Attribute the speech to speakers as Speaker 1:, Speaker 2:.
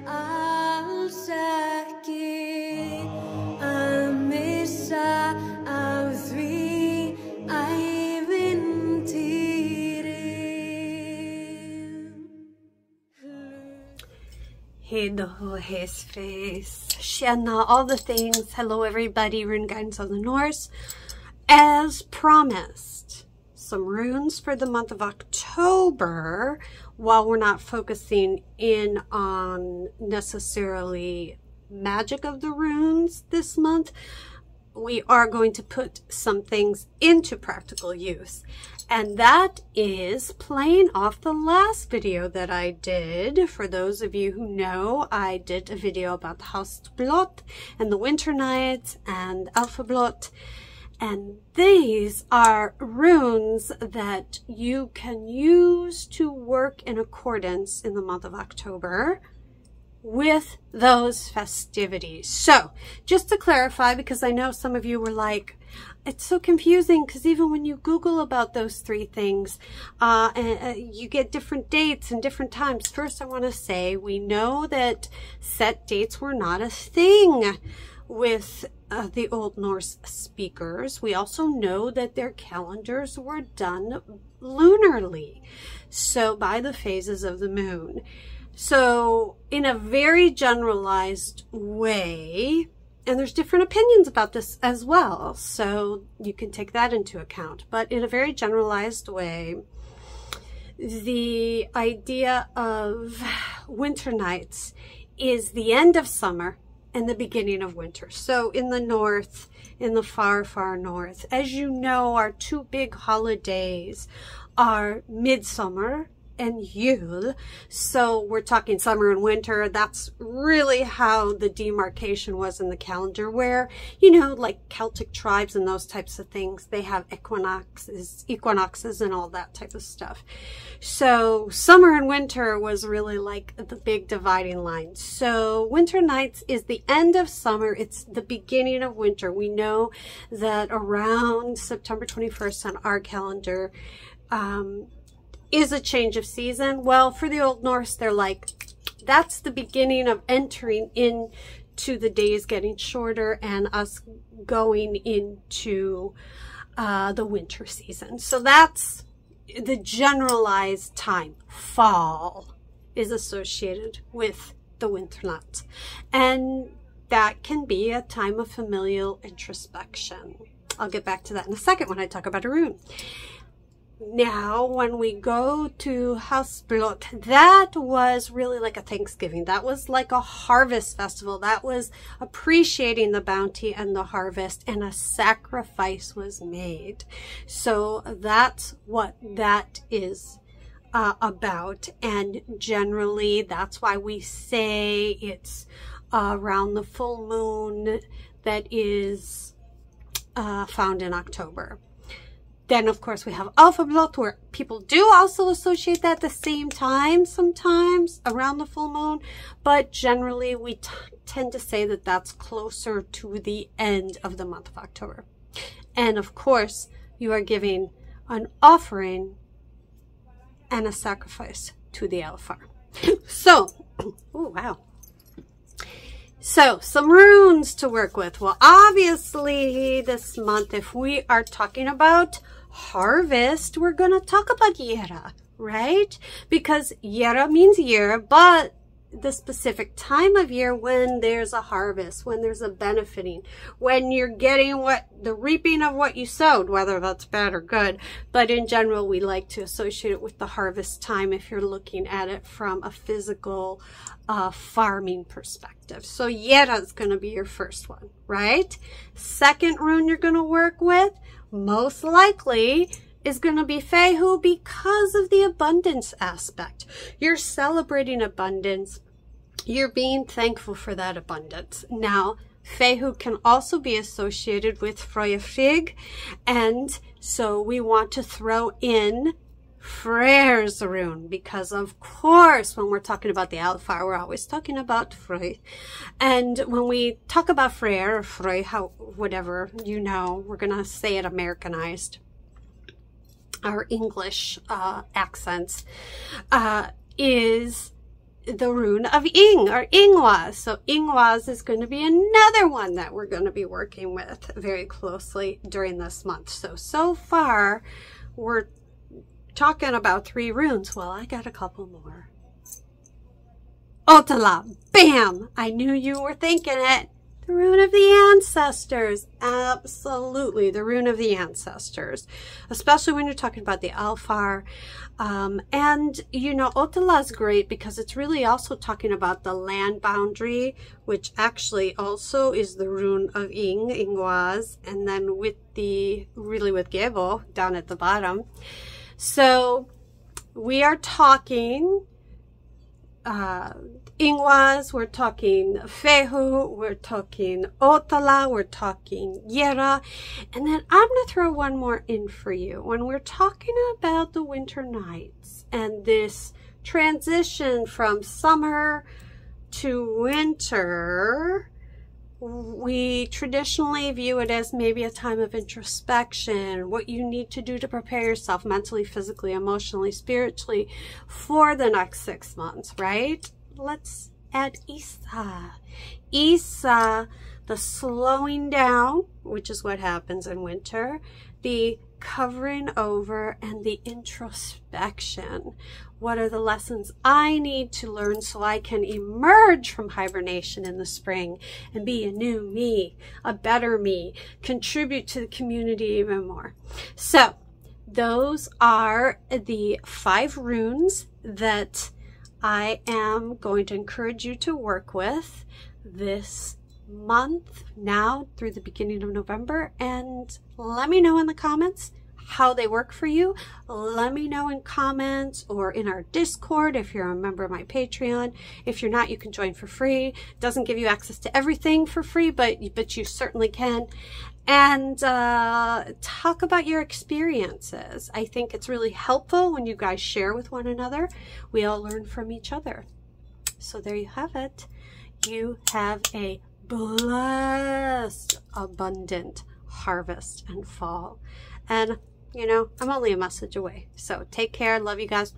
Speaker 1: alls ekki að missa af því ævintýri.
Speaker 2: Hey do, his face, Shanna, all the things. Hello everybody, Rune Guidance of the Norse. As promised, some runes for the month of October. While we're not focusing in on necessarily magic of the runes this month, we are going to put some things into practical use. And that is playing off the last video that I did. For those of you who know, I did a video about the October and the Winter Nights and Álfablót. And these are runes that you can use to work in accordance in the month of October with those festivities. So just to clarify, because I know some of you were like, it's so confusing because even when you Google about those three things, you get different dates and different times. First, I want to say we know that set dates were not a thing with the Old Norse speakers. We also know that their calendars were done lunarly, so by the phases of the moon. So in a very generalized way, and there's different opinions about this as well, so you can take that into account, but in a very generalized way, the idea of winter nights is the end of summer and the beginning of winter. So in the north, in the far, far north, as you know, our two big holidays are midsummer and Yule. So we're talking summer and winter. That's really how the demarcation was in the calendar, where, you know, like Celtic tribes and those types of things, they have equinoxes and all that type of stuff. So summer and winter was really like the big dividing line. So winter nights is the end of summer. It's the beginning of winter. We know that around September 21st on our calendar, is a change of season. Well, for the Old Norse, they're like, that's the beginning of entering into the days getting shorter and us going into the winter season. So that's the generalized time. Fall is associated with the winter nights, and that can be a time of familial introspection. I'll get back to that in a second when I talk about a rune. Now, when we go to Álfablót, that was really like a Thanksgiving. That was like a harvest festival. That was appreciating the bounty and the harvest, and a sacrifice was made. So that's what that is about. And generally, that's why we say it's around the full moon that is found in October. Then, of course, we have Álfablót, where people do also associate that at the same time, sometimes around the full moon. But generally, we tend to say that that's closer to the end of the month of October. And, of course, you are giving an offering and a sacrifice to the Alfar. So, oh, wow. So, some runes to work with. Well, obviously, this month, if we are talking about harvest, we're going to talk about Yera, right? Because Yera means year, but the specific time of year when there's a harvest, when there's a benefiting, when you're getting the reaping of what you sowed, whether that's bad or good. But in general, we like to associate it with the harvest time if you're looking at it from a physical farming perspective. So Yera is going to be your first one, right? Second rune you're going to work with, most likely, is going to be Fehu, because of the abundance aspect. You're celebrating abundance. You're being thankful for that abundance. Now, Fehu can also be associated with Freyfig, and so we want to throw in Freyr's rune, because of course when we're talking about the Alfar, we're always talking about Frey. And when we talk about Freyr or Frey, whatever, you know, we're going to say it Americanized. Our English accents is the rune of Ing, or Ingwaz. So Ingwaz is going to be another one that we're going to be working with very closely during this month. So far, we're talking about 3 runes. Well, I got a couple more. Otala, bam! I knew you were thinking it. The rune of the ancestors. Absolutely, the rune of the ancestors. Especially when you're talking about the Alfar. And, you know, Otala is great because it's really also talking about the land boundary, which actually also is the rune of Ingwaz. And then with with Gebo down at the bottom. So we are talking Ingwaz, we're talking Fehu, we're talking Otala, we're talking Yera, and then I'm going to throw one more in for you. When we're talking about the winter nights and this transition from summer to winter, we traditionally view it as maybe a time of introspection, what you need to do to prepare yourself mentally, physically, emotionally, spiritually for the next 6 months, right? Let's add Isa. Isa, the slowing down, which is what happens in winter, the covering over, and the introspection. What are the lessons I need to learn so I can emerge from hibernation in the spring and be a new me, a better me, contribute to the community even more? So those are the 5 runes that I am going to encourage you to work with this month, now through the beginning of November, and let me know in the comments how they work for you. Let me know in comments or in our Discord if you're a member of my Patreon. If you're not, you can join for free. It doesn't give you access to everything for free, but you certainly can. And talk about your experiences. I think it's really helpful when you guys share with one another. We all learn from each other. So there you have it. You have a blessed, abundant harvest and fall. And, you know, I'm only a message away. So take care. Love you guys.